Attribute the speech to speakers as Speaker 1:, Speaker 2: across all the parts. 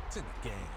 Speaker 1: It's in the game.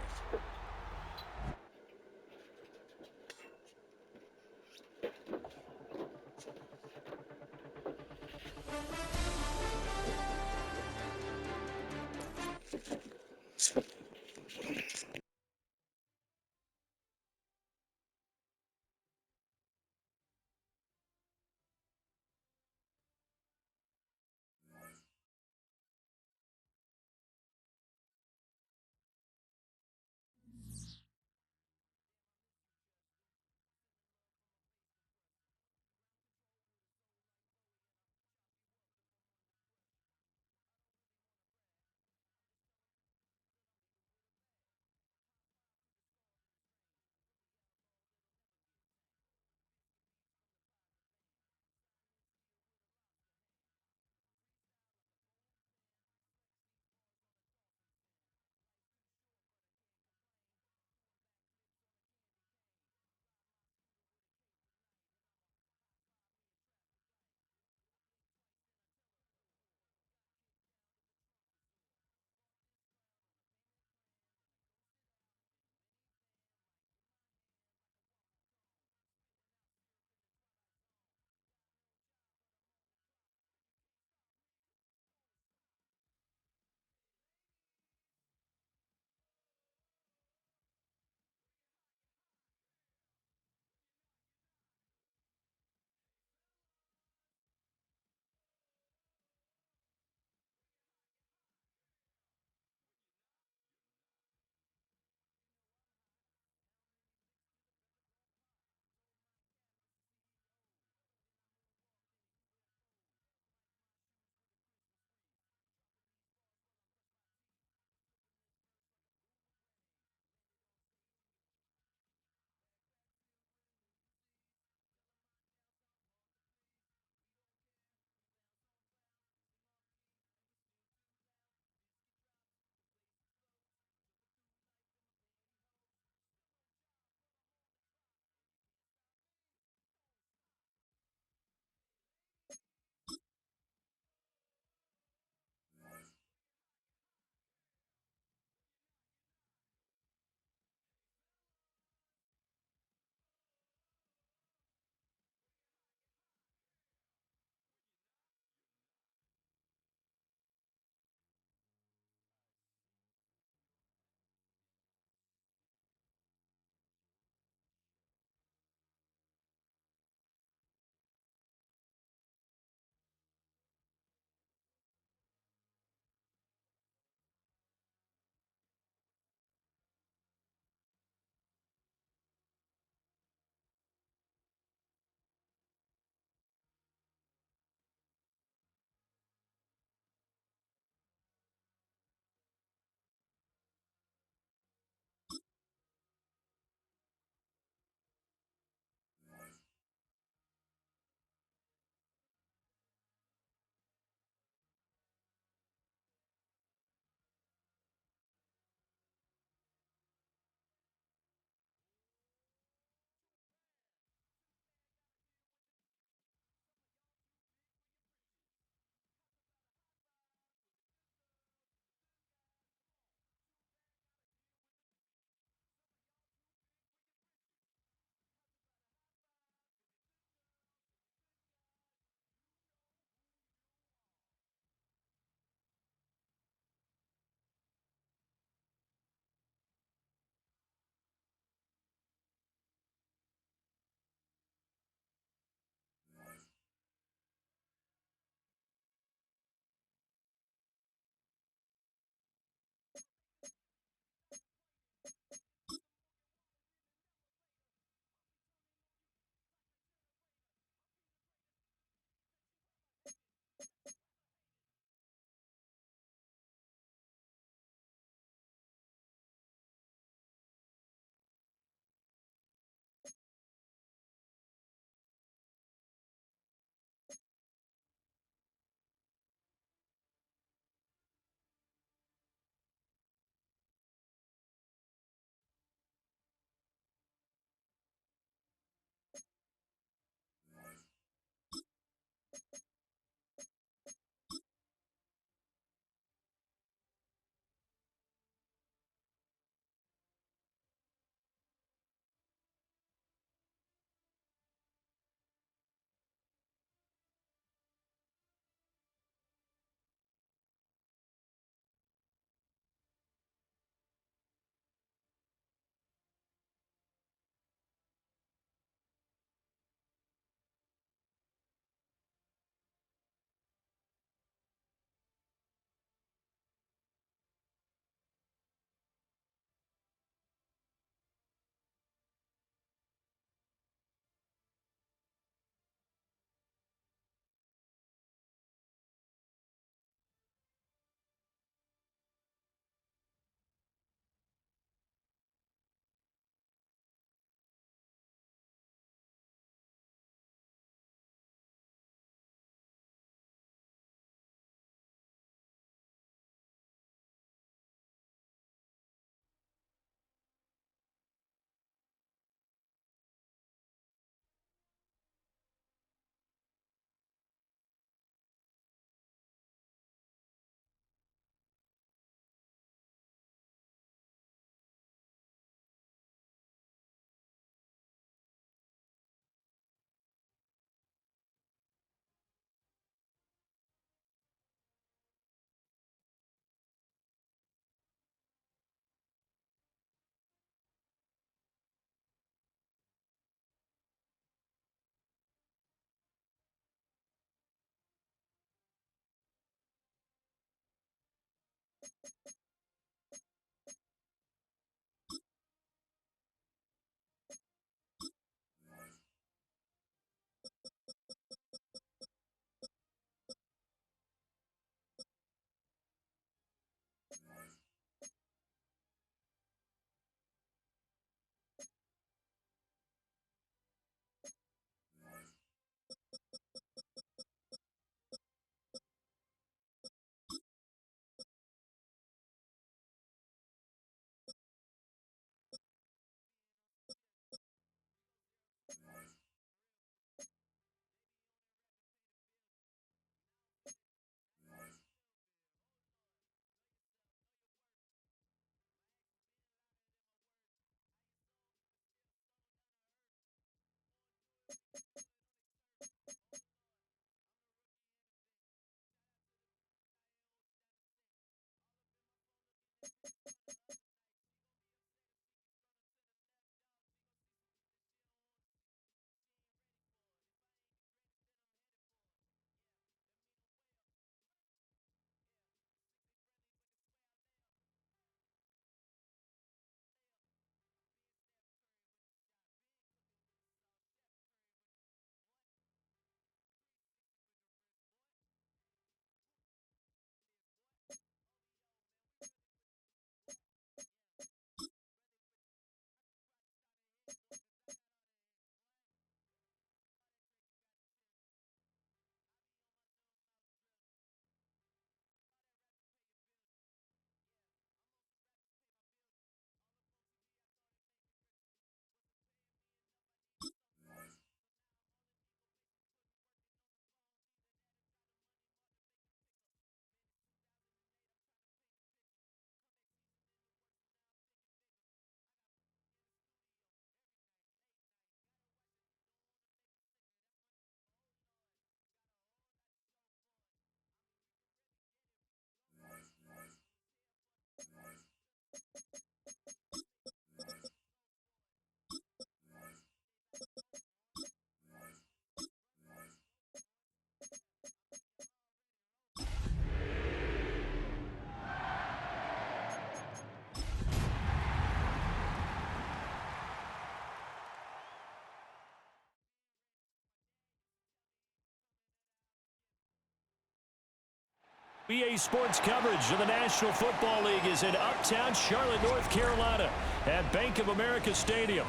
Speaker 1: EA Sports coverage of the National Football League is in uptown Charlotte, North Carolina at Bank of America Stadium.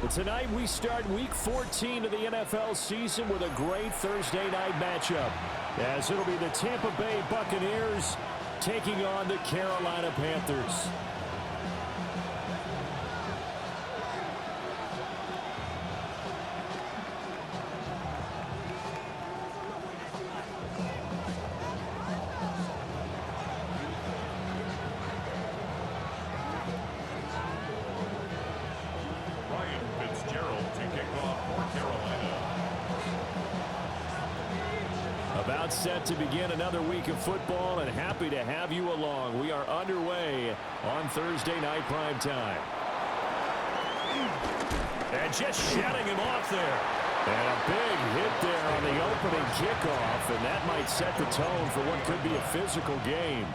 Speaker 1: But tonight we start Week 14 of the NFL season with a great Thursday night matchup, as it'll be the Tampa Bay Buccaneers taking on the Carolina Panthers. About set to begin another week of football, and happy to have you along. We are underway on Thursday night prime time. And just shutting him off there. And a big hit there on the opening kickoff, and that might set the tone for what could be a physical game.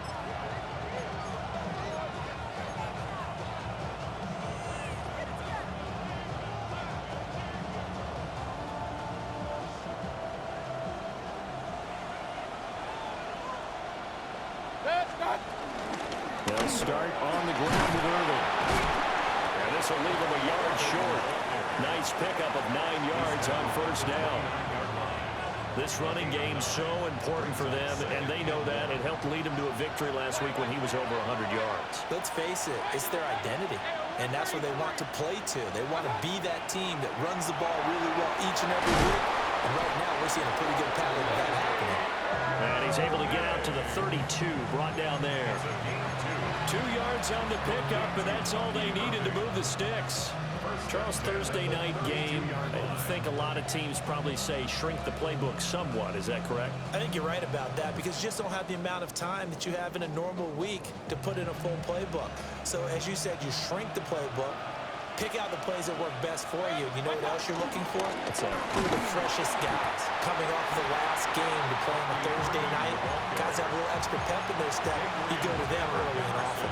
Speaker 1: They'll start on the ground with Irving. And this will leave him a yard short. Nice pickup of 9 yards on first down. This running game so important for them, and they know that. It helped lead them to a victory last week when he was over 100 yards.
Speaker 2: Let's face it, it's their identity, and that's what they want to play to. They want to be that team that runs the ball really well each and every week. And right now, we're seeing a pretty good pattern of that happening.
Speaker 1: And he's able to get out to the 32, brought down there. 2 yards on the pickup, and that's all they needed to move the sticks. Charles, Thursday night game, I think a lot of teams probably say shrink the playbook somewhat. Is that correct?
Speaker 2: I think you're right about that, because you just don't have the amount of time that you have in a normal week to put in a full playbook. So as you said, you shrink the playbook, Pick out the plays that work best for you. You know what else you're looking for? It's who are the freshest guys coming off the last game to play on a Thursday night. Guys have a little extra pep in their step. You go to them early and often.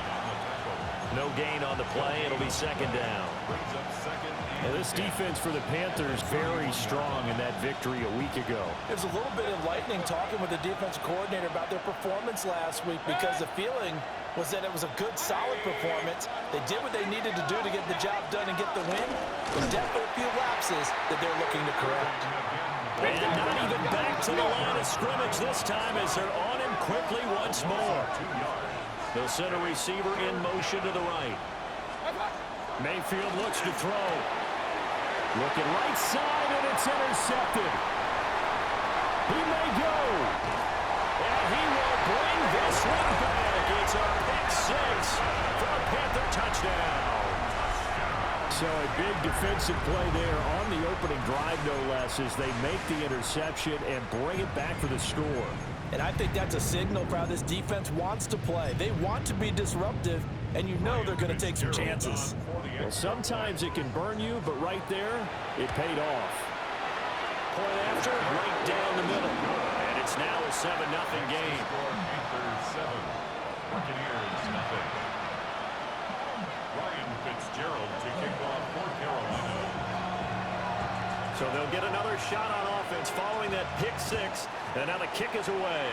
Speaker 1: No gain on the play. It'll be second down. And this defense for the Panthers very strong in that victory a week ago.
Speaker 3: It was a little bit enlightening talking with the defensive coordinator about their performance last week, because the feeling was that it was a good, solid performance. They did what they needed to do to get the job done and get the win. But definitely a few lapses that they're looking to correct.
Speaker 1: And not even back to the line of scrimmage this time as they're on him quickly once more. They'll send a receiver in motion to the right. Mayfield looks to throw. Looking right side, and it's intercepted. He may go. And he will bring this one back. It's a pick six for a Panther touchdown. So a big defensive play there on the opening drive, no less, as they make the interception and bring it back for the score.
Speaker 3: And I think that's a signal for how this defense wants to play. They want to be disruptive, and you know they're going to take some chances.
Speaker 1: Well, sometimes it can burn you, but right there, it paid off. Point after, right down the middle. And it's now a 7-0 game.
Speaker 4: Panthers 7, Buccaneers nothing. Ryan Fitzgerald to kick off for Carolina.
Speaker 1: So they'll get another shot on offense following that pick six. And now the kick is away.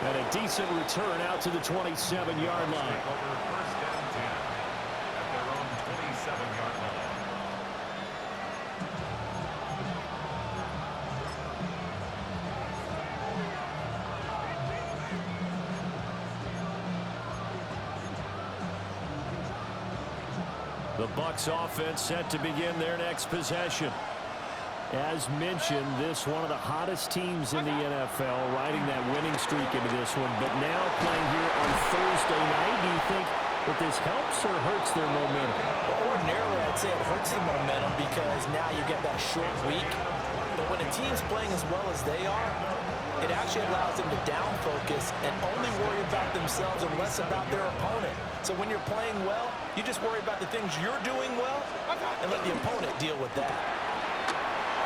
Speaker 1: And a decent return out to the 27-yard line.
Speaker 4: Over first down 10 at their own 27-yard line.
Speaker 1: The Bucs offense set to begin their next possession. As mentioned, this one of the hottest teams in the NFL, riding that winning streak into this one, but now playing here on Thursday night. Do you think that this helps or hurts their momentum?
Speaker 3: Well, ordinarily, I'd say it hurts the momentum because now you get that short week. But when a team's playing as well as they are, it actually allows them to down focus and only worry about themselves and less about their opponent. So when you're playing well, you just worry about the things you're doing well and let the opponent deal with that.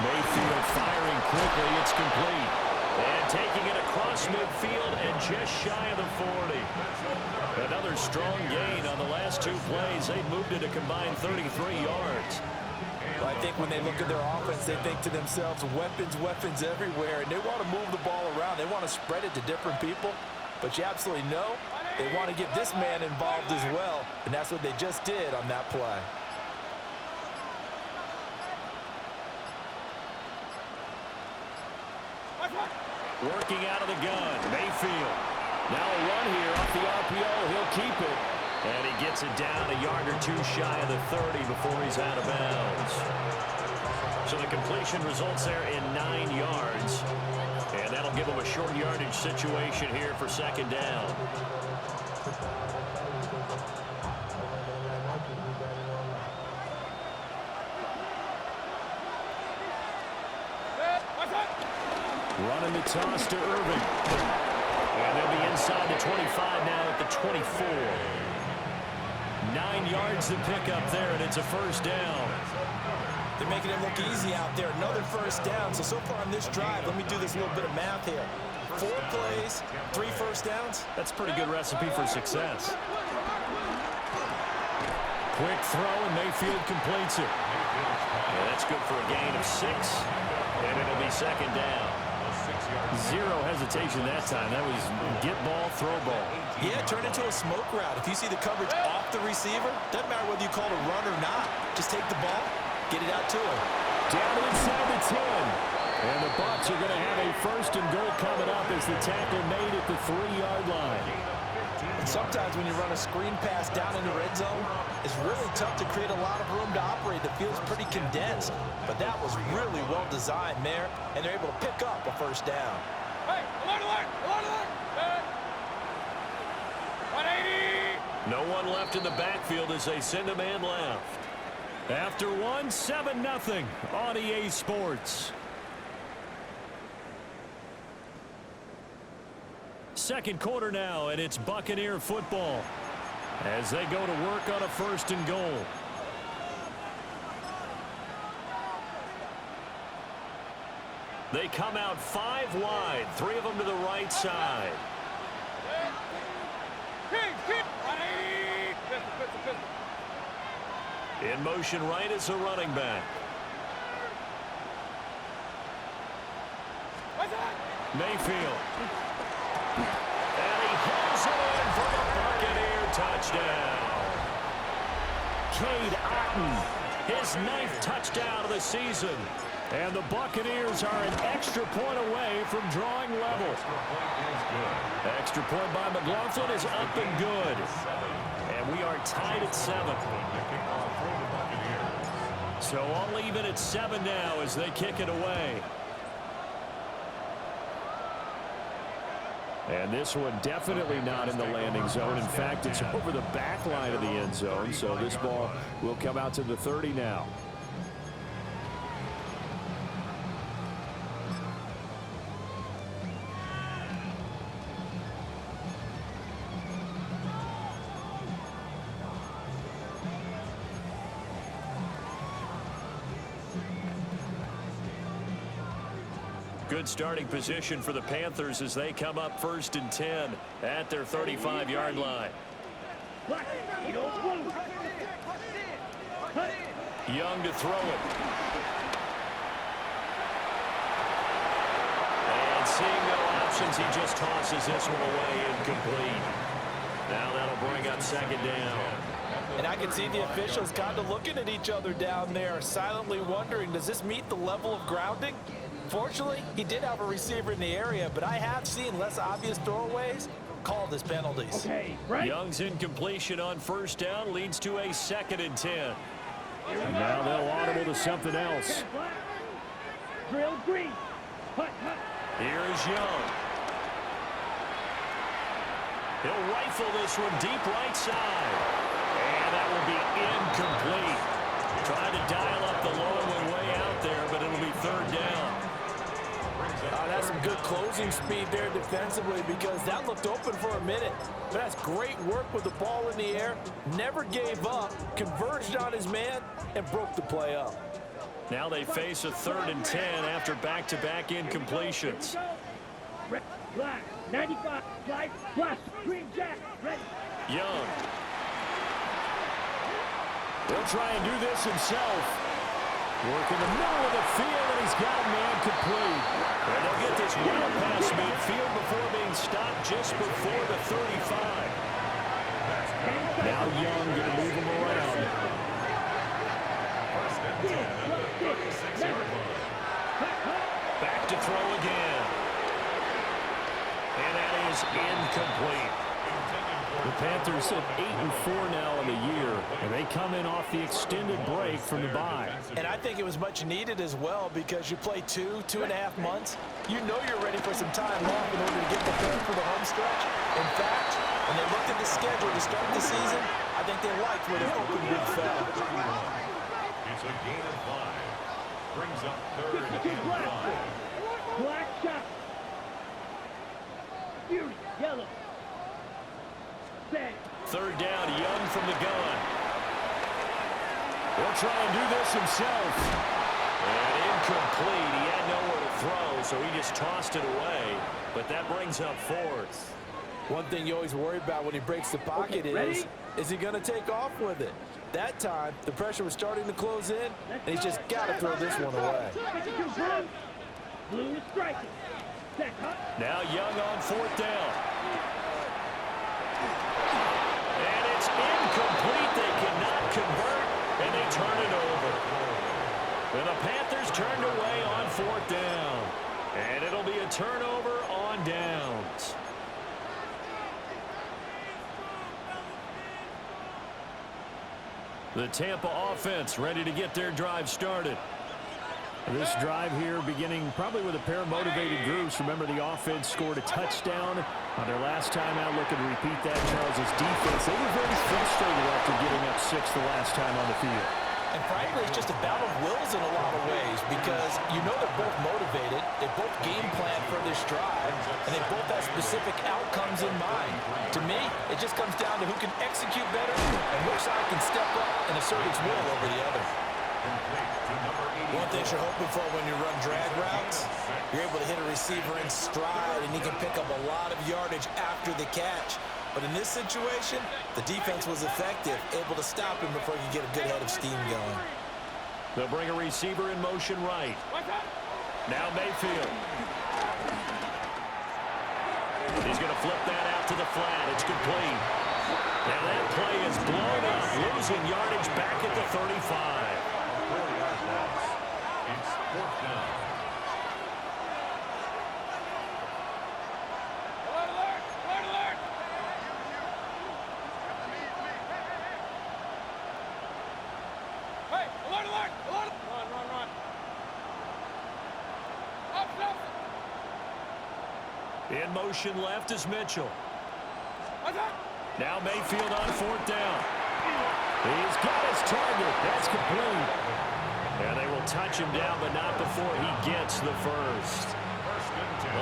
Speaker 1: Mayfield firing quickly. It's complete. And taking it across midfield and just shy of the 40. Another strong gain on the last two plays. They moved it a combined 33 yards.
Speaker 3: Well, I think when they look at their offense, they think to themselves, weapons everywhere, and they want to move the ball around. They want to spread it to different people. But you absolutely know they want to get this man involved as well, and that's what they just did on that play.
Speaker 1: Working out of the gun, Mayfield. Now a run here off the RPO. He'll keep it. And he gets it down a yard or two shy of the 30 before he's out of bounds. So the completion results there in 9 yards. And that'll give him a short yardage situation here for second down. Running the toss to Irving. And they'll be inside the 25 now at the 24. 9 yards to pick up there, and it's a first down.
Speaker 3: They're making it look easy out there. Another first down. So far on this drive, let me do this little bit of math here. 4 plays, 3 first downs.
Speaker 1: That's a pretty good recipe for success. Quick throw, and Mayfield completes it. Yeah, that's good for a gain of 6, and it'll be second down. Zero hesitation that time. That was get ball, throw ball.
Speaker 3: Yeah, turn into a smoke route. If you see the coverage off the receiver, doesn't matter whether you call it a run or not. Just take the ball, get it out to him.
Speaker 1: Down inside the 10. And the Bucs are going to have a first and goal coming up as the tackle made at the 3-yard line.
Speaker 3: And sometimes when you run a screen pass down in the red zone, it's really tough to create a lot of room to operate. The field's pretty condensed. But that was really well designed there, and they're able to pick up a first down.
Speaker 5: Hey, alert! 180!
Speaker 1: No one left in the backfield as they send a man left. After one, 7-0 on EA Sports. second quarter now, and it's Buccaneer football as they go to work on a 1st and goal. They come out 5 wide, 3 of them to the right side. In motion right is a running back. Mayfield. And he hauls it in for the Buccaneer touchdown. Cade Otton, his 9th touchdown of the season. And the Buccaneers are an extra point away from drawing level. Extra point by McLaughlin is up and good. And we are tied at 7. So all even at 7 now as they kick it away. And this one definitely not in the landing zone. In fact, it's over the back line of the end zone. So this ball will come out to the 30 now. Good starting position for the Panthers as they come up 1st and 10 at their 35-yard line. Young to throw it. And seeing no options, he just tosses this one away incomplete. Now that'll bring up 2nd down.
Speaker 3: And I can see the officials kind of looking at each other down there, silently wondering, does this meet the level of grounding? Fortunately, he did have a receiver in the area, but I have seen less obvious throwaways called as penalties.
Speaker 5: Okay, right.
Speaker 1: Young's incompletion on 1st down leads to a 2nd and 10. And now they'll audible to something else.
Speaker 5: Drill green.
Speaker 1: Here's Young. He'll rifle this one deep right side. And that will be incomplete. Trying to dial up the long one way out there, but it'll be 3rd down.
Speaker 3: That's some good closing speed there defensively because that looked open for a minute. But that's great work with the ball in the air. Never gave up, converged on his man, and broke the play up.
Speaker 1: Now they face a 3rd and 10 after back-to-back incompletions.
Speaker 5: Black, 95, light, plus, green jack, ready.
Speaker 1: Young. He'll try and do this himself. Work in the middle of the field, and he's got a man complete. And they'll get this wild pass midfield before being stopped just before the 35. Now Young going to move him around. Back to throw again. And that is incomplete. The Panthers at 8-4 now in the year, and they come in off the extended break from the bye.
Speaker 3: And I think it was much needed as well because you play 2.5 months. You know you're ready for some time off in order to get prepared for the home stretch. In fact, when they looked at the schedule to start the season, I think they liked where their open week fell.
Speaker 4: It's a gain of 5. Brings up 3rd and 5.
Speaker 5: Black shot. Fury, yellow.
Speaker 1: 3rd down, Young from the gun. He'll try and do this himself. And incomplete. He had nowhere to throw, so he just tossed it away. But that brings up 4th.
Speaker 3: One thing you always worry about when he breaks the pocket is he going to take off with it? That time, the pressure was starting to close in, and he's just got to throw this one away.
Speaker 5: Blue striking.
Speaker 1: Now Young on 4th down. And it's incomplete. They cannot convert, and they turn it over. And the Panthers turned away on 4th down. And it'll be a turnover on downs. The Tampa offense ready to get their drive started. This drive here beginning probably with a pair of motivated groups. Remember, the offense scored a touchdown on their last time out. Looking to repeat that. Charles' defense, they were very frustrated after giving up 6 the last time on the field.
Speaker 3: And frankly, it's just a battle of wills in a lot of ways because you know they're both motivated, they both game plan for this drive, and they both have specific outcomes in mind. To me, it just comes down to who can execute better and which side can step up and assert its will over the other. One thing you're hoping for when you run drag routes, you're able to hit a receiver in stride and he can pick up a lot of yardage after the catch. But in this situation, the defense was effective, able to stop him before he could get a good head of steam going.
Speaker 1: They'll bring a receiver in motion right. Now Mayfield. He's going to flip that out to the flat. It's complete. Now that play is blown up, losing yardage back at the 35.
Speaker 4: 4-yard loss. It's 4th down.
Speaker 1: In motion left is Mitchell. Now Mayfield on 4th down. He's got his target. That's complete. And they will touch him down, but not before he gets the first.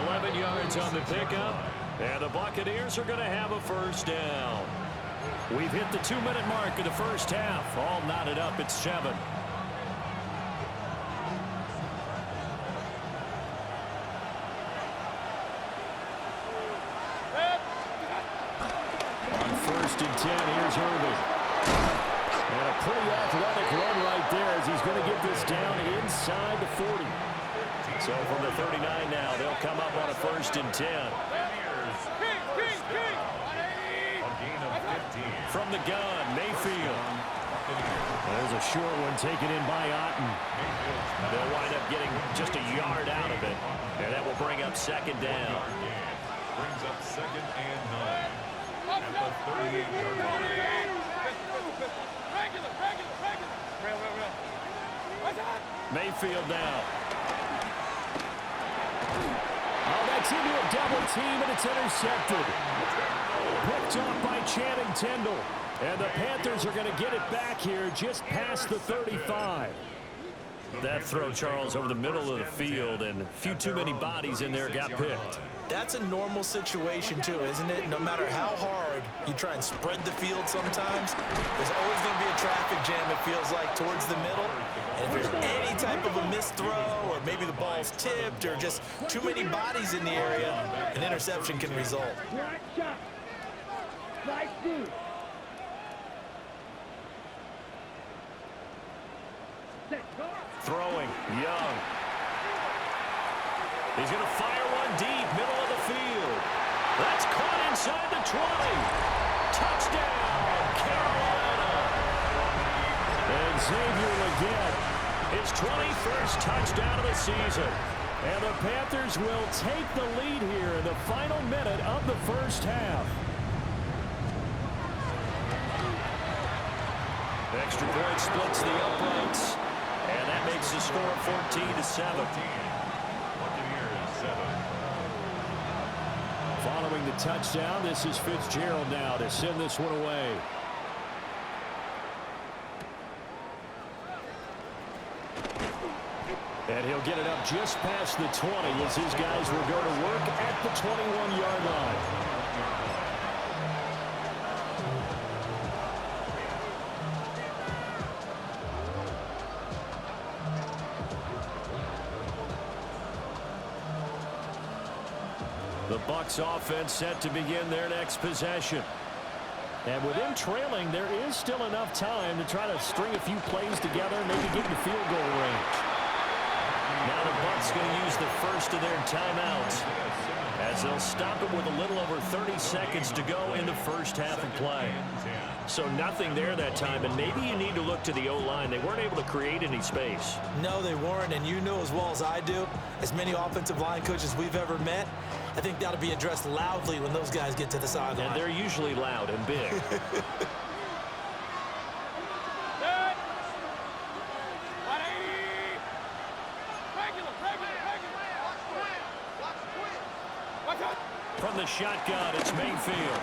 Speaker 1: 11 yards on the pickup. And the Buccaneers are going to have a first down. We've hit the 2-minute mark of the first half. All knotted up at 7. Here's Irving. And a pretty athletic run right there as he's going to get this down inside the 40. So from the 39 now, they'll come up on a 1st and 10. From the gun, Mayfield. There's a short one taken in by Otten. They'll wind up getting just a yard out of it. And that will bring up 2nd down.
Speaker 4: Brings up 2nd and 9. At the 38-yard line.
Speaker 1: Mayfield now. Oh, that's into a double team, and it's intercepted. Picked off by Channing Tindall. And the Panthers are going to get it back here just past the 35. That throw, Charles, over the middle of the field, and a few too many bodies in there got picked.
Speaker 3: That's a normal situation, too, isn't it? No matter how hard you try and spread the field sometimes, there's always going to be a traffic jam, it feels like, towards the middle. And if there's any type of a missed throw, or maybe the ball's tipped, or just too many bodies in the area, an interception can result.
Speaker 1: Throwing, Young. He's going to fire one deep, middle of the field. That's caught inside the 20. Touchdown, Carolina. And Xavier Legette, his 21st touchdown of the season. And the Panthers will take the lead here in the final minute of the first half. Extra point splits the uprights. And that makes the score 14-7. Following the touchdown, this is Fitzgerald now to send this one away. And he'll get it up just past the 20 as his guys will go to work at the 21-yard line. The Bucs offense set to begin their next possession. And with them trailing, there is still enough time to try to string a few plays together and maybe get in field goal range. Now the Bucs going to use the first of their timeouts as they'll stop it with a little over 30 seconds to go in the first half of play. So nothing there that time, and maybe you need to look to the O-line. They weren't able to create any space.
Speaker 3: No, they weren't, and you know as well as I do, as many offensive line coaches we've ever met, I think that'll be addressed loudly when those guys get to the sideline.
Speaker 1: And they're usually loud and big. From the shotgun, it's Mayfield.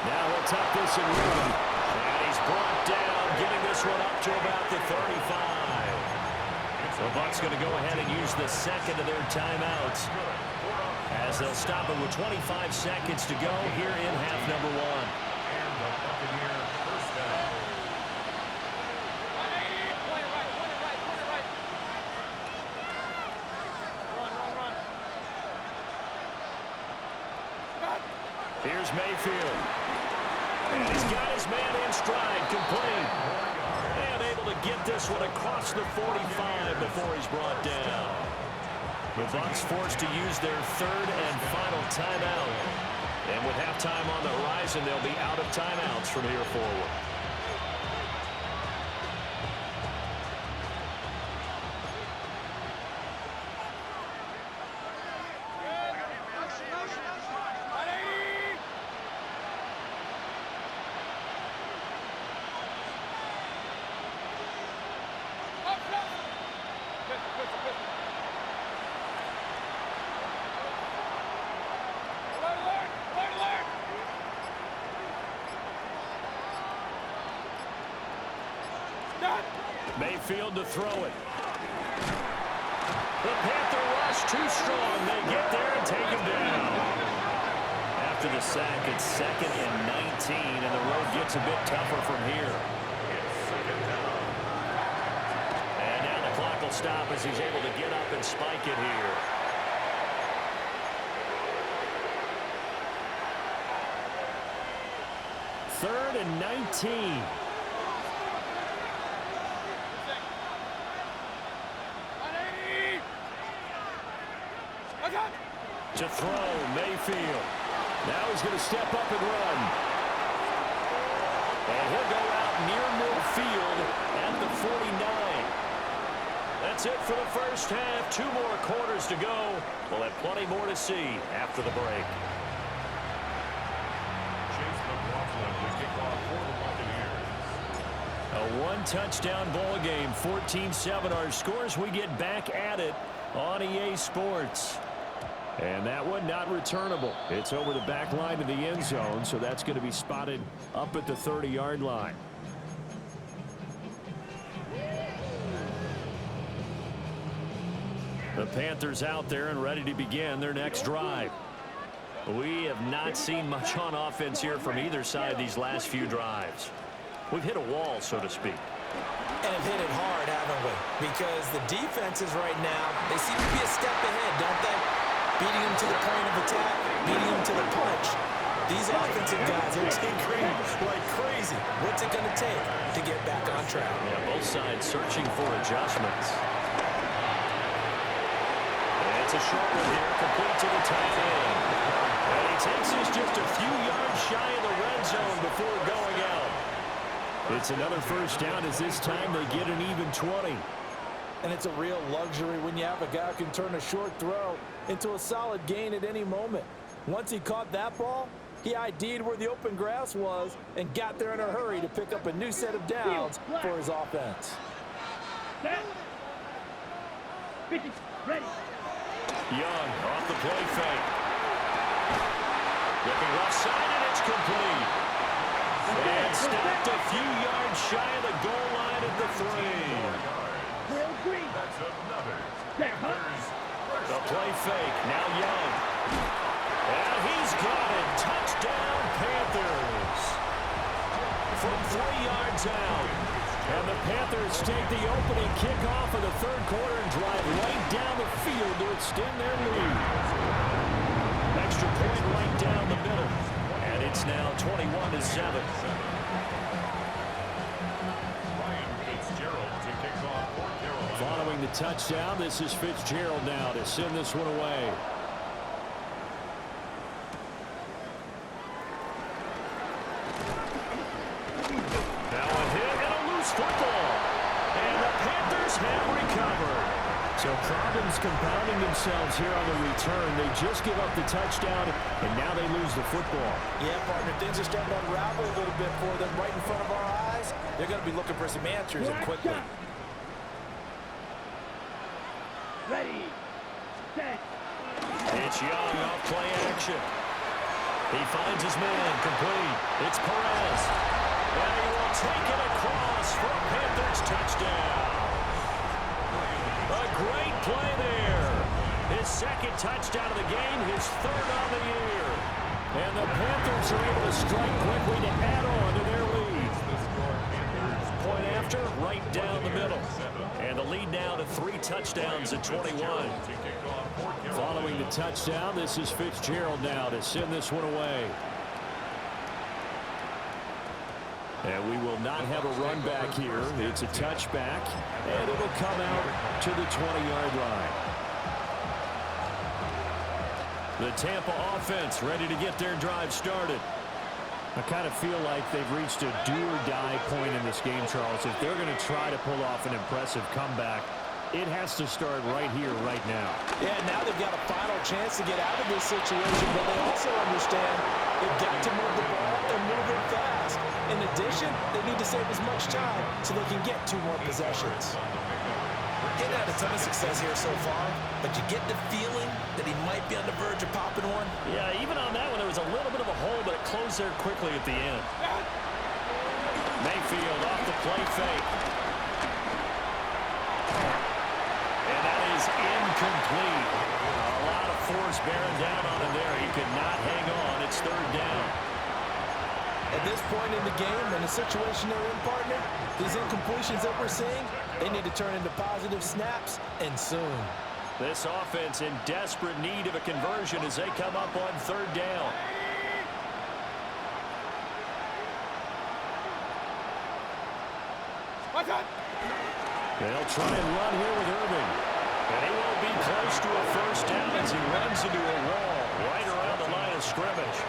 Speaker 1: Now he'll tuck this in rhythm. And he's brought down, getting this this one up to about the 35. The Bucs going to go ahead and use the second of their timeouts as they'll stop it with 25 seconds to go here in half number one.
Speaker 4: And the Buccaneer first down.
Speaker 1: Here's Mayfield. And he's got his man in stride, complete. And able to get this one across the 45 before he's brought down. The Bucs forced to use their third and final timeout. And with halftime on the horizon, they'll be out of timeouts from here forward. Mayfield to throw it. The Panther rush too strong. They get there and take him down. After the sack, it's 2nd and 19, and the road gets a bit tougher from here. And now the clock will stop as he's able to get up and spike it here. Third and 19. To throw, Mayfield. Now he's going to step up and run. And he'll go out near midfield at the 49. That's it for the first half. 2 more quarters to go. We'll have plenty more to see after the break.
Speaker 4: Chase McLaughlin to kick off for the Buccaneers.
Speaker 1: A one-touchdown ball game, 14-7 our scores. We get back at it on EA Sports. And that one not returnable. It's over the back line of the end zone, so that's going to be spotted up at the 30-yard line. The Panthers out there and ready to begin their next drive. We have not seen much on offense here from either side these last few drives. We've hit a wall, so to speak.
Speaker 2: And have hit it hard, haven't we? Because the defenses right now, they seem to be a step ahead, don't they? Beating them to the point of attack, beating them to the punch. These offensive guys are tinkering like crazy. What's it going to take to get back on track?
Speaker 1: Yeah, both sides searching for adjustments. And it's a short one here, complete to the tight end. And he takes this just a few yards shy of the red zone before going out. It's another first down as this time they get an even 20.
Speaker 3: And it's a real luxury when you have a guy who can turn a short throw into a solid gain at any moment. Once he caught that ball, he ID'd where the open grass was and got there in a hurry to pick up a new set of downs for his offense.
Speaker 5: Set. 50. Ready.
Speaker 1: Young off the play fake. Looking left side, and it's complete. And stopped a few yards shy of the goal line at the 3.
Speaker 5: Real green.
Speaker 4: That's another.
Speaker 5: There, huh?
Speaker 1: The play fake, now Young. And he's got it. Touchdown, Panthers. From 3 yards out. And the Panthers take the opening kickoff of the third quarter and drive right down the field to extend their lead. Extra point right down the middle. And it's now 21-7. Following the touchdown, this is Fitzgerald now to send this one away. Now a hit and a loose football. And the Panthers have recovered. So problems compounding themselves here on the return. They just give up the touchdown, and now they lose the football.
Speaker 3: Yeah, partner, things are starting to unravel a little bit for them right in front of our eyes. They're going to be looking for some answers and quickly.
Speaker 5: Ready. Set.
Speaker 1: It's Young off play action. He finds his man complete. It's Perez. And he will take it across for a Panthers touchdown. A great play there. His second touchdown of the game, his third on the year. And the Panthers are able to strike quickly to add on to their lead. Point after, right down the middle. And the lead now to 3 touchdowns at 21. Following the touchdown, this is Fitzgerald now to send this one away. And we will not have a run back here. It's a touchback, and it'll come out to the 20-yard line. The Tampa offense ready to get their drive started. I kind of feel like they've reached a do-or-die point in this game, Charles. If they're going to try to pull off an impressive comeback, it has to start right here, right now.
Speaker 3: Yeah, now they've got a final chance to get out of this situation, but they also understand they've got to move the ball and move it fast. In addition, they need to save as much time so they can get 2 more possessions.
Speaker 2: Getting had a ton of success here so far, but you get the feeling that he might be on the verge of popping one.
Speaker 1: Yeah, even on that one, there was a little bit of a hole, but it closed there quickly at the end. Mayfield off the play fake. And that is incomplete. A lot of force bearing down on him there. He could not hang on. It's 3rd down.
Speaker 3: At this point in the game, in the situation they're in, partner, these incompletions that we're seeing, they need to turn into positive snaps, and soon.
Speaker 1: This offense in desperate need of a conversion as they come up on 3rd down. They'll try and run here with Irving. And he won't be close to a 1st down as he runs into a wall right around the line of scrimmage.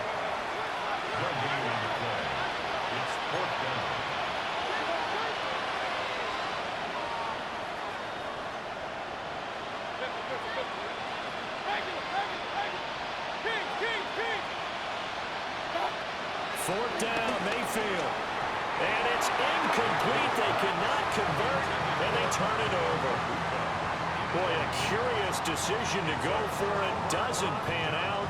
Speaker 4: It's 4th down.
Speaker 1: Fourth down, Mayfield. And it's incomplete. They cannot convert, and they turn it over. Boy, a curious decision to go for it. Doesn't pan out.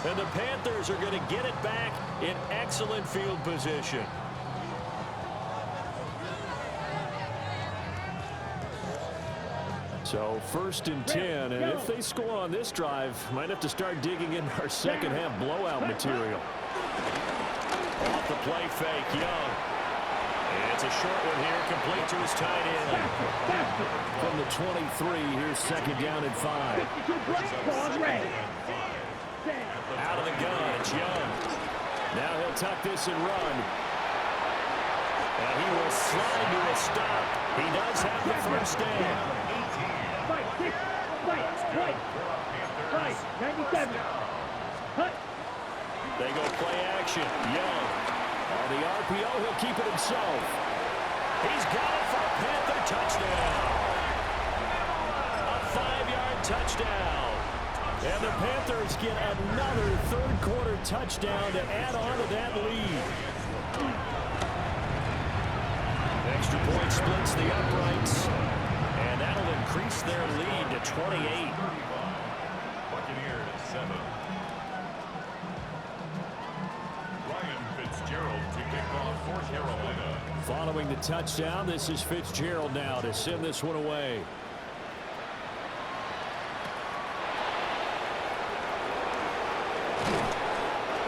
Speaker 1: And the Panthers are going to get it back in excellent field position. So 1st and 10, and if they score on this drive, might have to start digging in our second half blowout material. Off the play fake, Young. And it's a short one here, complete to his tight end. From the 23, here's 2nd down and 5. Out of the gun, it's Young. Now he'll tuck this and run. And he will slide to a stop. He does have the 1st down.
Speaker 5: 97. Cut.
Speaker 1: They go play action. Young. On the RPO, he'll keep it himself. He's got it for a Panther touchdown. A 5-yard touchdown. And the Panthers get another 3rd quarter touchdown to add on to that lead. Extra point splits the uprights. And that'll increase their lead to 28.
Speaker 4: Buccaneers 7. Ryan Fitzgerald to kick off for Carolina.
Speaker 1: Following the touchdown, this is Fitzgerald now to send this one away.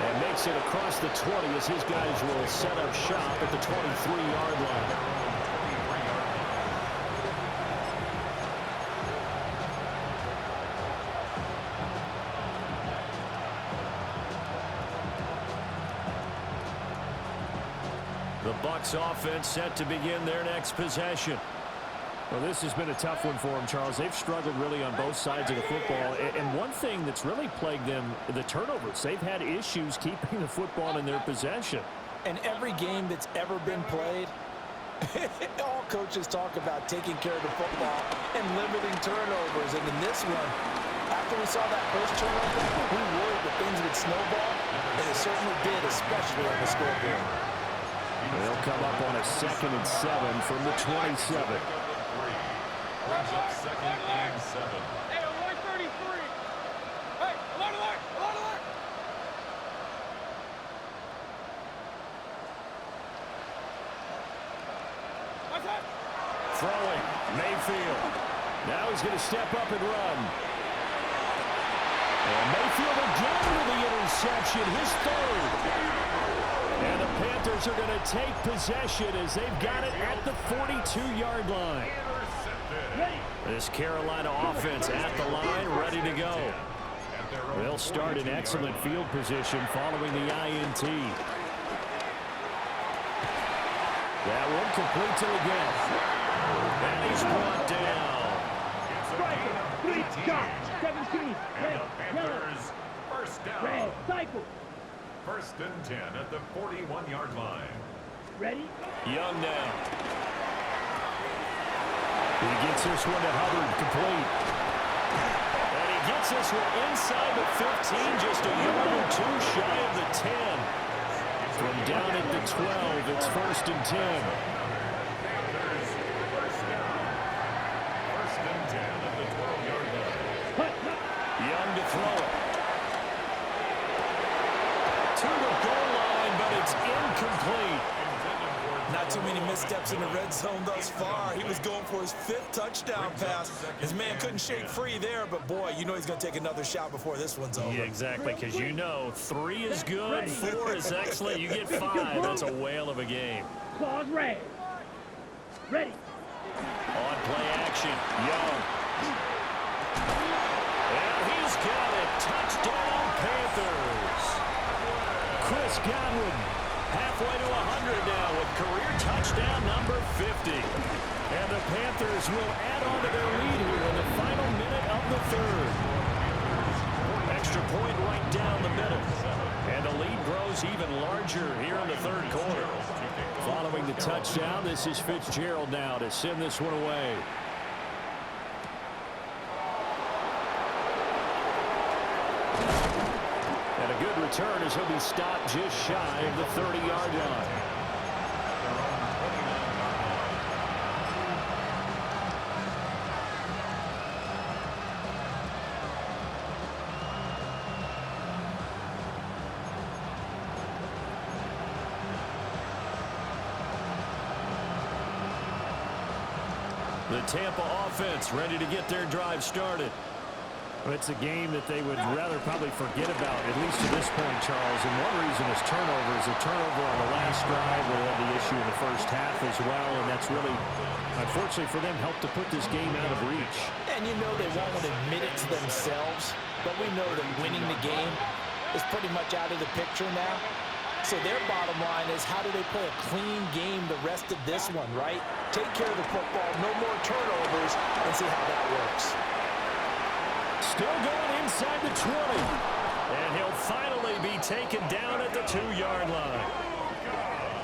Speaker 1: And makes it across the 20 as his guys will set up shop at the 23-yard line. The Bucs offense set to begin their next possession. Well, this has been a tough one for them, Charles. They've struggled really on both sides of the football. And one thing that's really plagued them, the turnovers. They've had issues keeping the football in their possession.
Speaker 3: And every game that's ever been played, all coaches talk about taking care of the football and limiting turnovers. And in this one, after we saw that first turnover, we worried that things would snowball. And it certainly did, especially on the scoreboard.
Speaker 1: They'll come up on a 2nd and 7 from the 27.
Speaker 4: Brings up 2nd and 7.
Speaker 6: Hey, alert 33. Hey, alert, alert, alert, alert.
Speaker 1: throwing. Mayfield. Now he's going to step up and run. And Mayfield again with the interception, his third. And the Panthers are going to take possession as they've got it at the 42-yard line. This Carolina offense at the line, ready to go. They'll start in excellent field position following the INT. That one complete to the gap. And he's brought down.
Speaker 5: Striker, 3, stop, 17, red, yellow,
Speaker 4: First down.
Speaker 5: red, cycle.
Speaker 4: First and 10 at the 41-yard line.
Speaker 5: Ready?
Speaker 1: Young now. He gets this one to Hubbard, complete. And he gets this one inside the 15, just a yard or two shy of the 10. From down at the 12, it's first and 10.
Speaker 4: First and 10 at the 12-yard line.
Speaker 1: Young to throw it. To the goal line, but it's incomplete.
Speaker 2: Not too many missteps in the red zone thus far. He was going for his 5th touchdown pass. His man couldn't shake free there, but boy, you know he's going to take another shot before this one's over.
Speaker 1: Yeah, exactly, because you know 3 is good, 4 is excellent. You get 5, that's a whale of a game.
Speaker 5: Claws red. Ready.
Speaker 1: On play action, Young. And he's got it. Touchdown, Panthers. Chris Godwin halfway to 100 now with career touchdown number 50. And the Panthers will add on to their lead here in the final minute of the third. Extra point right down the middle. And the lead grows even larger here in the third quarter. Following the touchdown, this is Fitzgerald now to send this one away. And a good return as he'll be stopped just shy of the 30-yard line. The Tampa offense ready to get their drive started. Well, it's a game that they would rather probably forget about, at least to this point, Charles. And one reason is turnovers. A turnover on the last drive where they had the issue in the first half as well. And that's really, unfortunately for them, helped to put this game out of reach.
Speaker 3: And you know they won't admit it to themselves, but we know that winning the game is pretty much out of the picture now. So their bottom line is, how do they play a clean game the rest of this one, right? Take care of the football, no more turnovers, and see how that works.
Speaker 1: Still going inside the 20. And he'll finally be taken down at the 2-yard line.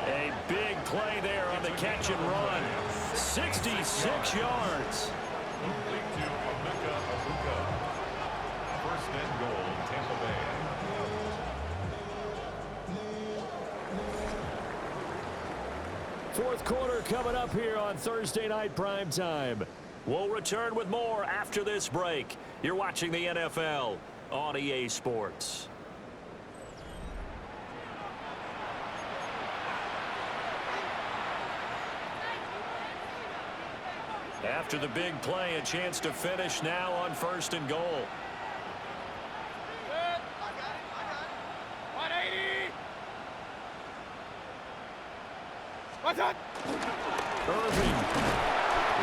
Speaker 1: A big play there on the catch and run. 66 yards.
Speaker 4: Complete to Abuka. First and goal, Tampa Bay.
Speaker 1: Fourth quarter coming up here on Thursday Night Prime Time. We'll return with more after this break. You're watching the NFL on EA Sports. After the big play, a chance to finish now on first and goal.
Speaker 6: 180. What's up?
Speaker 1: Irving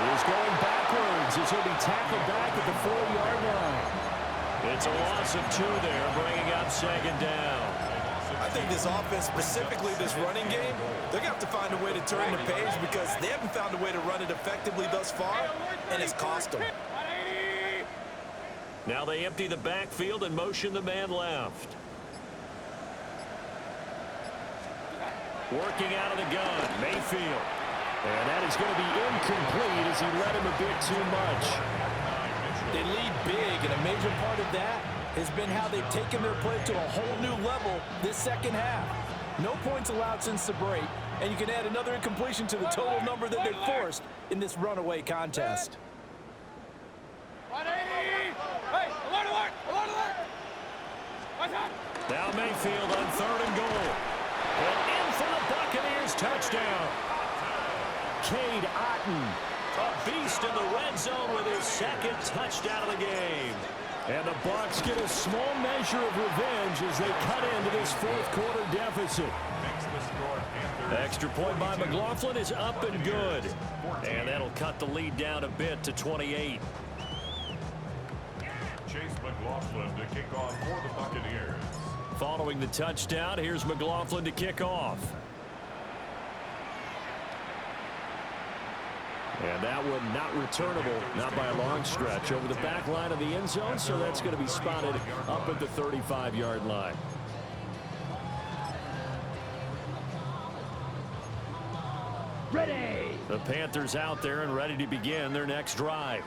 Speaker 1: is going backwards as he'll be tackled back at the 4-yard line. It's a loss of 2 there, bringing up second down.
Speaker 2: I think this offense, specifically this running game, they're going to have to find a way to turn the page because they haven't found a way to run it effectively thus far, and it's cost them.
Speaker 6: 180.
Speaker 1: Now they empty the backfield and motion the man left. Working out of the gun, Mayfield. And that is going to be incomplete as he led him a bit too much.
Speaker 3: They lead big, and a major part of that has been how they've taken their play to a whole new level this second half. No points allowed since the break, and you can add another incompletion to the total number that they've forced in this runaway contest.
Speaker 6: 180. Hey, alert, alert, alert, alert. What's up?
Speaker 1: Now Mayfield on 3rd and goal. And in for the Buccaneers touchdown. Cade Otton A beast in the red zone with his second touchdown of the game. And the Bucs get a small measure of revenge as they cut into this fourth quarter deficit. Extra point by McLaughlin is up and good. And that'll cut the lead down a bit to 28.
Speaker 4: Chase McLaughlin to kick off for the Buccaneers.
Speaker 1: Following the touchdown, here's McLaughlin to kick off. And that one not returnable, not by a long stretch, over the back line of the end zone, so that's going to be spotted up at the 35-yard line.
Speaker 5: Ready.
Speaker 1: The Panthers out there and ready to begin their next drive.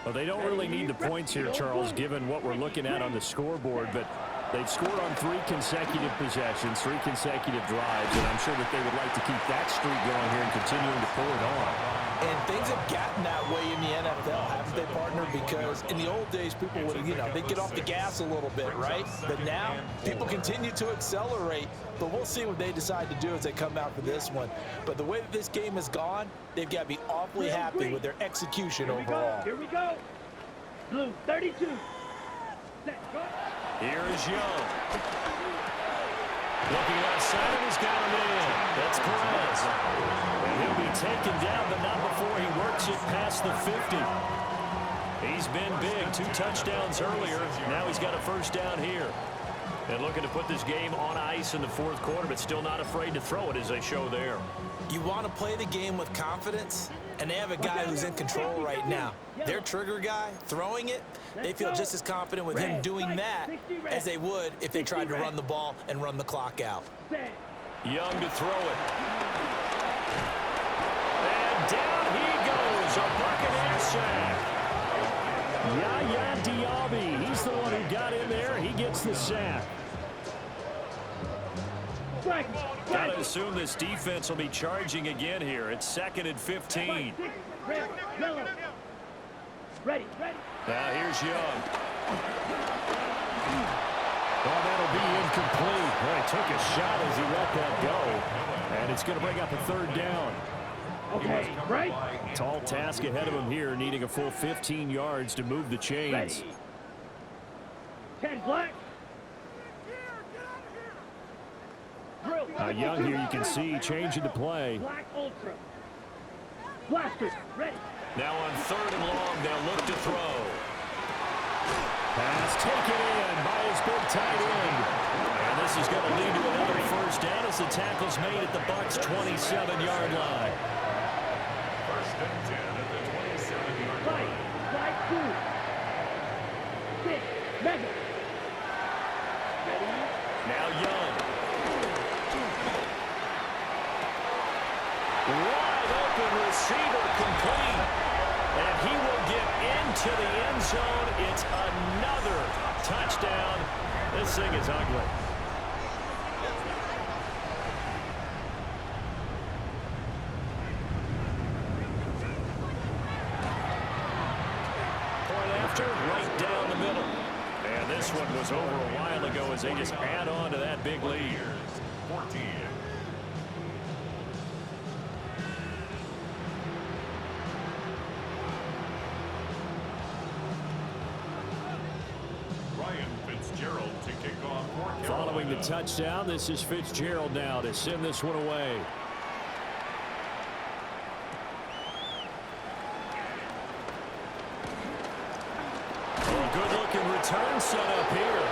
Speaker 1: Well, they don't really need the points here, Charles, given what we're looking at on the scoreboard, but they've scored on 3 consecutive possessions, 3 consecutive drives, and I'm sure that they would like to keep that streak going here and continuing to pull it on.
Speaker 3: And things have gotten that way in the NFL, haven't they, partner? Because in the old days, people would, they'd get off the gas a little bit, right? But now, people continue to accelerate. But we'll see what they decide to do as they come out for this one. But the way that this game has gone, they've got to be awfully happy with their execution overall.
Speaker 5: Here we go. Blue 32. Set, go.
Speaker 1: Here is Young. Looking outside, and he's got him in. That's Perez. And he'll be taken down, but not before he works it past the 50. He's been big. 2 touchdowns earlier. Now he's got a first down here. And looking to put this game on ice in the fourth quarter, but still not afraid to throw it as they show there.
Speaker 3: You want to play the game with confidence, and they have a guy who's in control right now. Their trigger guy, throwing it, they feel just as confident with him doing that as they would if they tried to run the ball and run the clock out.
Speaker 1: Young to throw it. And down he goes, a Buccaneer sack. Yaya Diaby, he's the one who got in there. He gets the sack. Got to assume this defense will be charging again here. It's 2nd and 15.
Speaker 5: Ready.
Speaker 1: Now here's Young. Oh, that'll be incomplete. Well, he took a shot as he let that go. And it's going to bring up a 3rd down.
Speaker 5: Okay, right.
Speaker 1: Tall task ahead of him here, needing a full 15 yards to move the chains.
Speaker 5: Ready. 10 black.
Speaker 1: Young here, you can see, changing the play.
Speaker 5: Black Ultra. Blaster. Ready.
Speaker 1: Now on 3rd and long, they'll look to throw. Pass taken in by his big tight end. And this is going to lead to another first down as the tackle's made at the Bucs' 27-yard line.
Speaker 4: First and 10 at the 27-yard line.
Speaker 5: Flight 2. 6. Mega. Ready.
Speaker 1: Now Young. Wide open receiver complete. And he will get into the end zone. It's another touchdown. This thing is ugly. Point after, right down the middle. And this one was over a while ago as they just add on to that big lead.
Speaker 4: 14.
Speaker 1: Following the touchdown, this is Fitzgerald now to send this one away. A good-looking return set up here.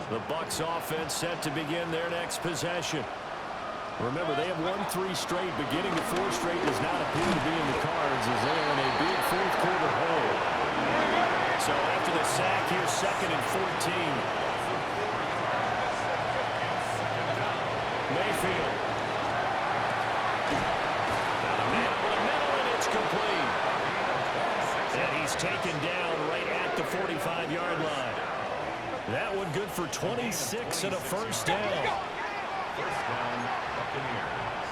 Speaker 1: The Bucs offense set to begin their next possession. Remember, they have won 3 straight, but getting to 4 straight does not appear to be in the cards as they are in a big fourth quarter hole. So after the sack, here's 2nd and 14. Mayfield. Got a man over the middle, and it's complete. And he's taken down right at the 45-yard line. That one good for 26 and a first down.
Speaker 4: First down, Buccaneers.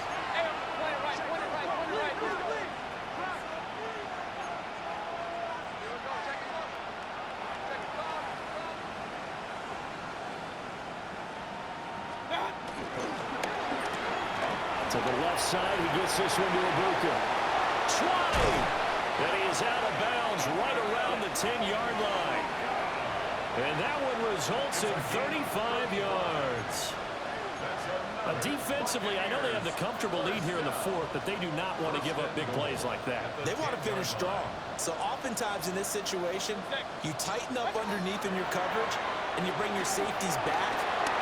Speaker 1: the left side, he gets this one to Ibuka. 20! And he is out of bounds right around the 10-yard line. And that one results in 35 yards. Defensively, I know they have the comfortable lead here in the fourth, but they do not want to give up big plays like that.
Speaker 2: They want to finish strong. So oftentimes in this situation, you tighten up underneath in your coverage, and you bring your safeties back.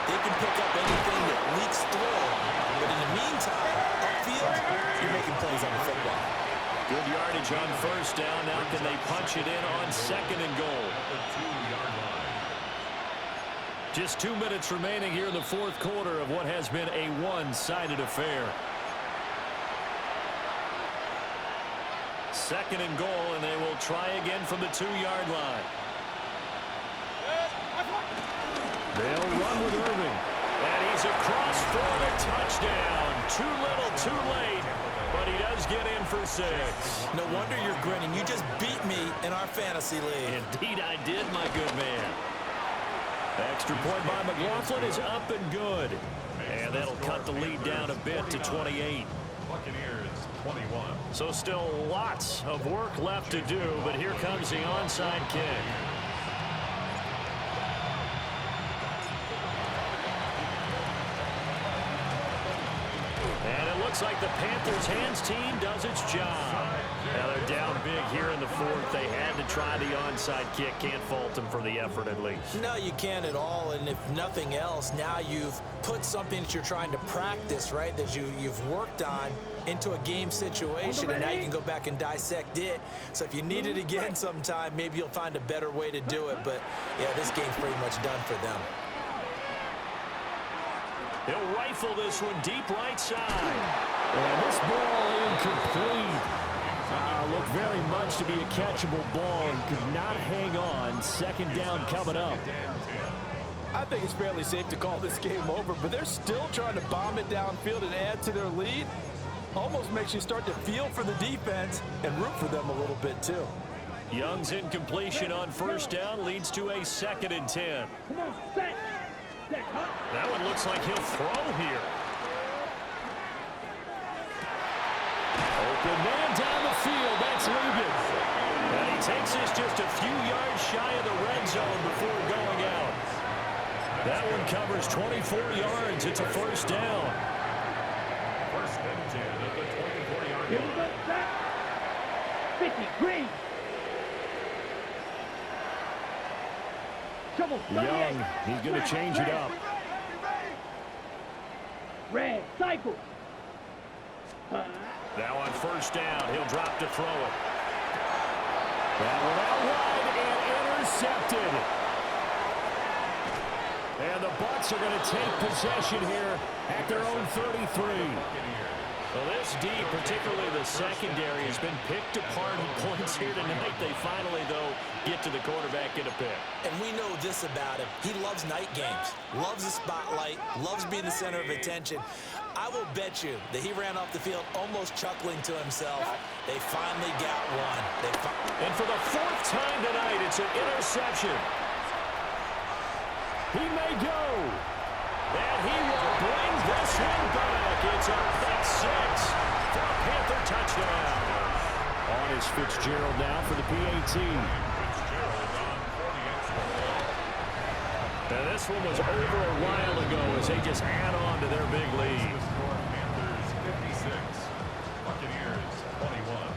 Speaker 2: They can pick up anything that leaks through. But in the meantime, upfield, you're making plays on the football.
Speaker 1: Good yardage on first down. Now can they punch it in on second and goal? Just 2 minutes remaining here in the fourth quarter of what has been a one-sided affair. Second and goal, and they will try again from the 2-yard line. They'll run with Irving. And he's across for the touchdown. Too little, too late, but he does get in for 6.
Speaker 2: No wonder you're grinning. You just beat me in our fantasy league.
Speaker 1: Indeed I did, my good man. Extra point by McLaughlin is up and good. And that'll cut the lead down a bit to 28.
Speaker 4: Buccaneers 21.
Speaker 1: So still lots of work left to do, but here comes the onside kick. And it looks like the Panthers' hands team does its job. Now they're down big here in the fourth. They had to try the onside kick. Can't fault them for the effort at least.
Speaker 2: No, you can't at all. And if nothing else, now you've put something that you're trying to practice, right, that you've worked on into a game situation, and now you can go back and dissect it. So if you need it again sometime, maybe you'll find a better way to do it. But, yeah, this game's pretty much done for them.
Speaker 1: He'll rifle this one deep right side. And this ball incomplete. Looked very much to be a catchable ball and could not hang on. Second down coming up.
Speaker 3: I think it's fairly safe to call this game over, but they're still trying to bomb it downfield and add to their lead. Almost makes you start to feel for the defense and root for them a little bit too.
Speaker 1: Young's incompletion on first down leads to a 2nd and 10.
Speaker 5: Come on, set.
Speaker 1: That one looks like he'll throw here. Open man down the field. That's Ligon. And he takes this just a few yards shy of the red zone before going out. That one covers 24 yards. It's a first down.
Speaker 4: First and 10 at the 24-yard
Speaker 5: Here we
Speaker 4: line.
Speaker 5: go, set. 50, green. Trouble,
Speaker 1: Young, he's going to change it up.
Speaker 5: Red, cycle.
Speaker 1: Now on first down, he'll drop to throw it. That one out wide and intercepted. And the Bucs are going to take possession here at their own 33. Well, this D, particularly the secondary, has been picked apart in points here tonight. They finally, though, get to the quarterback in a pick.
Speaker 2: And we know this about him. He loves night games, loves the spotlight, loves being the center of attention. I will bet you that he ran off the field almost chuckling to himself. They finally got one.
Speaker 1: And for the 4th time tonight, it's an interception. He may go. And he will bring this one back. It's a pick 6 for a Panther touchdown. On is Fitzgerald now for the PAT. And this one was over a while ago as they just add on to their big lead.
Speaker 4: Panthers 56, Buccaneers 21.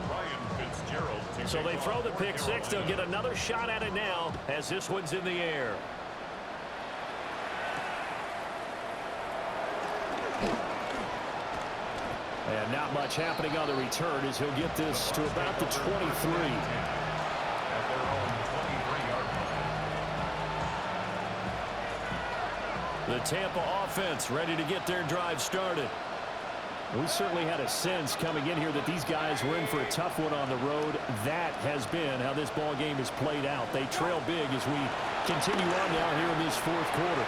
Speaker 4: Ryan Fitzgerald.
Speaker 1: So they throw the pick 6. They'll get another shot at it now as this one's in the air. And not much happening on the return as he'll get this to about the 23.
Speaker 4: At their own 23-yard line.
Speaker 1: The Tampa offense ready to get their drive started. We certainly had a sense coming in here that these guys were in for a tough one on the road. That has been how this ball game has played out. They trail big as we continue on now here in this fourth quarter.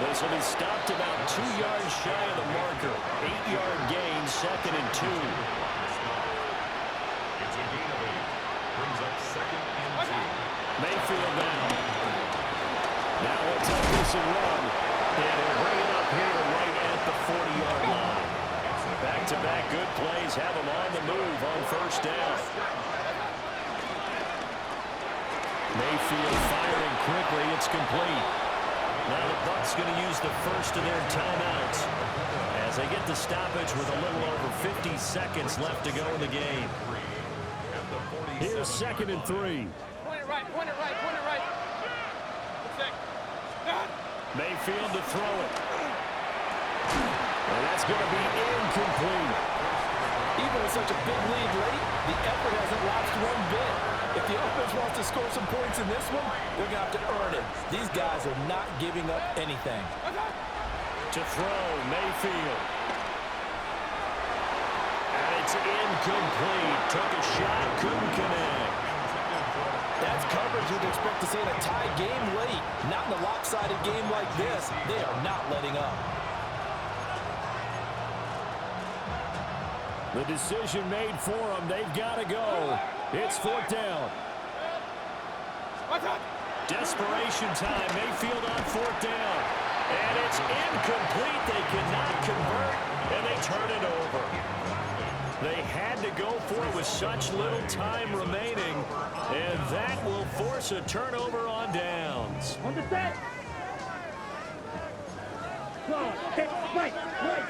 Speaker 1: This will be stopped about 2 yards shy of the marker. 8-yard gain, 2nd and 2.
Speaker 4: It's a gain of 8. Brings up 2nd and 2.
Speaker 1: Mayfield down. Now he'll take this and run. And he'll bring it up here right at the 40-yard line. Back-to-back good plays have him on the move on first down. Mayfield firing quickly. It's complete. Now the Bucs going to use the first of their timeouts as they get the stoppage with a little over 50 seconds left to go in the game. Here's 2nd and 3.
Speaker 6: Point it right, point it right, point it right.
Speaker 1: Mayfield to throw it. And that's going to be incomplete.
Speaker 3: Even with such a big lead late, the effort hasn't lapsed one bit. If the offense wants to score some points in this one, they're going to have to earn it. These guys are not giving up anything.
Speaker 1: To throw, Mayfield. And it's incomplete. Took a shot, couldn't connect.
Speaker 3: That's coverage you'd expect to see in a tie game late. Not in a lopsided game like this. They are not letting up.
Speaker 1: The decision made for them. They've got to go. It's 4th down. Desperation time. Mayfield on 4th down. And it's incomplete. They cannot convert, and they turn it over. They had to go for it with such little time remaining, and that will force a turnover on downs.
Speaker 5: On the set. Go. Hit. Right. Right.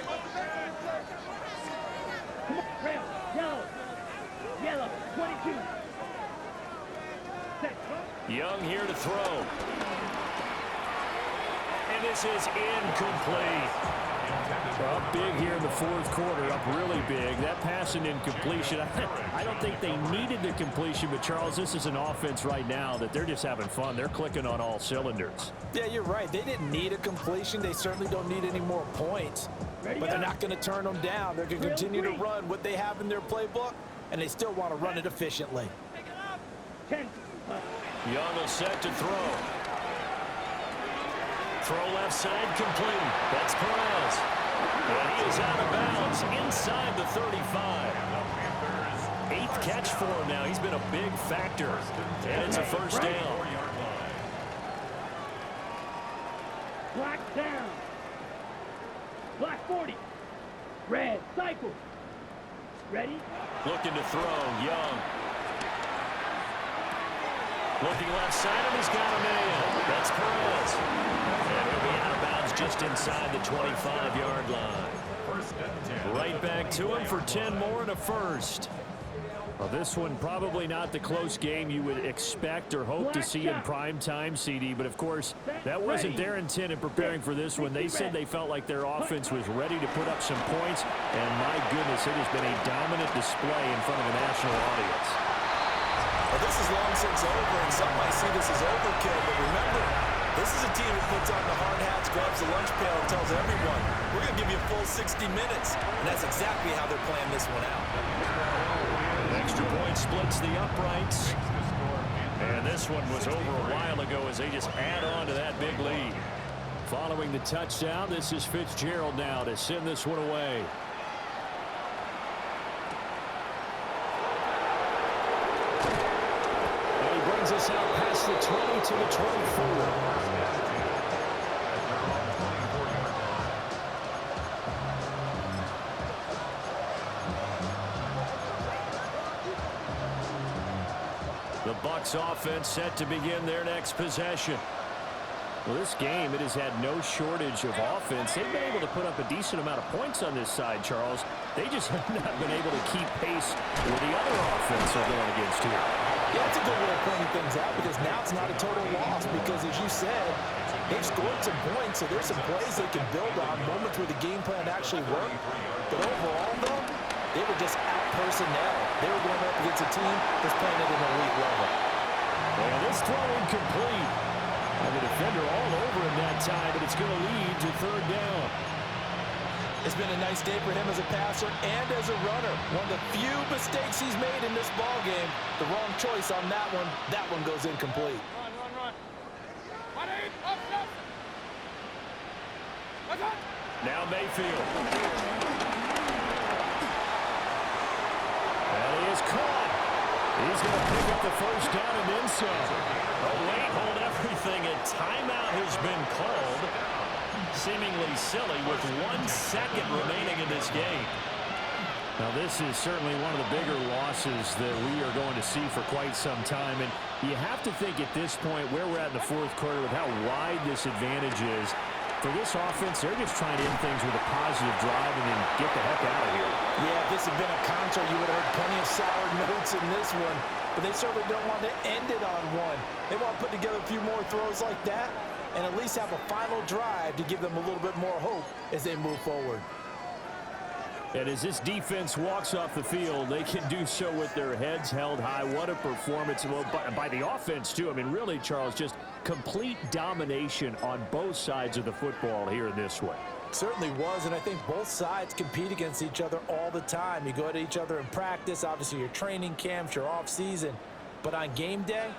Speaker 5: Come on. Red. Yellow. Yellow. 22. Set.
Speaker 1: Young here to throw. And this is incomplete. Up big here in the 4th quarter, up really big. That pass and incompletion, I don't think they needed the completion, but Charles, this is an offense right now that they're just having fun. They're clicking on all cylinders.
Speaker 3: Yeah, you're right. They didn't need a completion. They certainly don't need any more points. But they're not going to turn them down. They're going to continue to run what they have in their playbook, and they still want to run it efficiently.
Speaker 5: 10.
Speaker 1: Young will set to throw. Throw left side complete. That's Perez. And he is out of bounds inside the 35. 8th catch for him now. He's been a big factor. And it's a first down.
Speaker 5: Black down. Black 40. Red. Cycle. Ready?
Speaker 1: Looking to throw. Young. Looking left side, and he's got him in. That's Perez. And he'll be out of bounds just inside the 25-yard line. Right back to him for 10 more and a first. Well, this one probably not the close game you would expect or hope to see in prime time, CD. But, of course, that wasn't their intent in preparing for this one. They said they felt like their offense was ready to put up some points. And, my goodness, it has been a dominant display in front of a national audience.
Speaker 3: Well, this is long since over, and some might see this as overkill. But remember, this is a team that puts on the hard hats, grabs the lunch pail, and tells everyone, we're going to give you a full 60 minutes. And that's exactly how they're playing this one out.
Speaker 1: Extra point splits the uprights. And this one was over a while ago as they just add on to that big lead. Following the touchdown, this is Fitzgerald now to send this one away. And he brings us out past the 20 to the 24. The Bucs offense set to begin their next possession. Well, this game, it has had no shortage of offense. They've been able to put up a decent amount of points on this side, Charles. They just have not been able to keep pace with the other offense they're going against here.
Speaker 3: Yeah, it's a good way of pointing things out because now it's not a total loss because, as you said, they've scored some points, so there's some plays they can build on, moments where the game plan actually worked. But overall, though, they were just out personnel. They were going up against a team that's playing at an elite level.
Speaker 1: And this throw incomplete. And the defender all over him that time, but it's going to lead to 3rd down.
Speaker 3: It's been a nice day for him as a passer and as a runner. One of the few mistakes he's made in this ball game. The wrong choice on that one. That one goes incomplete.
Speaker 6: Run. 1-8, up.
Speaker 1: Now Mayfield. And he is caught. He's going to pick up the first down and then some. Oh, wait, hold everything. A timeout has been called. seemingly silly with 1 second remaining in this game. Now, this is certainly one of the bigger losses that we are going to see for quite some time. And you have to think at this point where we're at in the fourth quarter with how wide this advantage is. For this offense, they're just trying to end things with a positive drive and then get the heck out of here.
Speaker 3: Yeah, if this had been a counter, you would have heard plenty of sour notes in this one. But they certainly don't want to end it on one. They want to put together a few more throws like that and at least have a final drive to give them a little bit more hope as they move forward.
Speaker 1: And as this defense walks off the field, they can do so with their heads held high. What a performance by the offense, too. I mean, really, Charles, just complete domination on both sides of the football here in this one.
Speaker 3: Certainly was, and I think both sides compete against each other all the time. You go at each other in practice, obviously your training camps, your off-season. But on game day,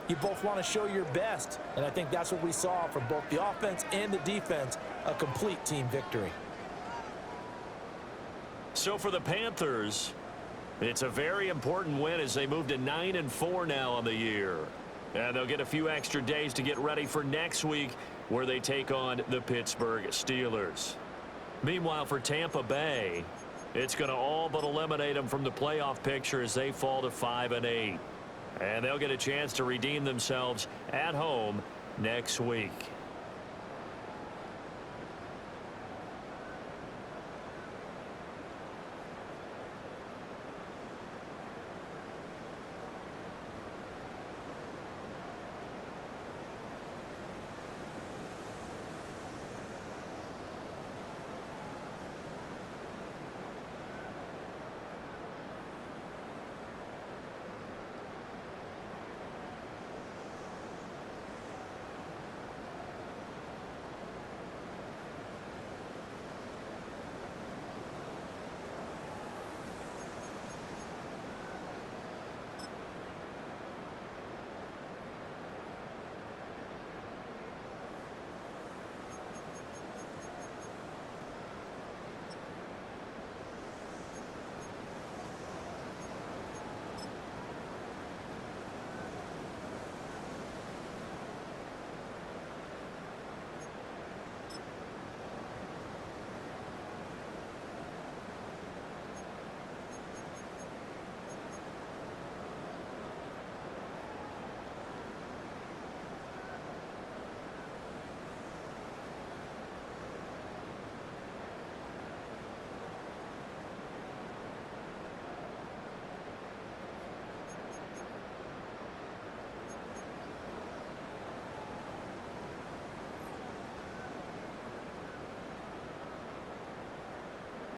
Speaker 3: you both want to show your best. And I think that's what we saw from both the offense and the defense, a complete team victory.
Speaker 1: So for the Panthers, it's a very important win as they move to 9-4 now on the year. And they'll get a few extra days to get ready for next week where they take on the Pittsburgh Steelers. Meanwhile, for Tampa Bay, it's going to all but eliminate them from the playoff picture as they fall to 5-8. And they'll get a chance to redeem themselves at home next week.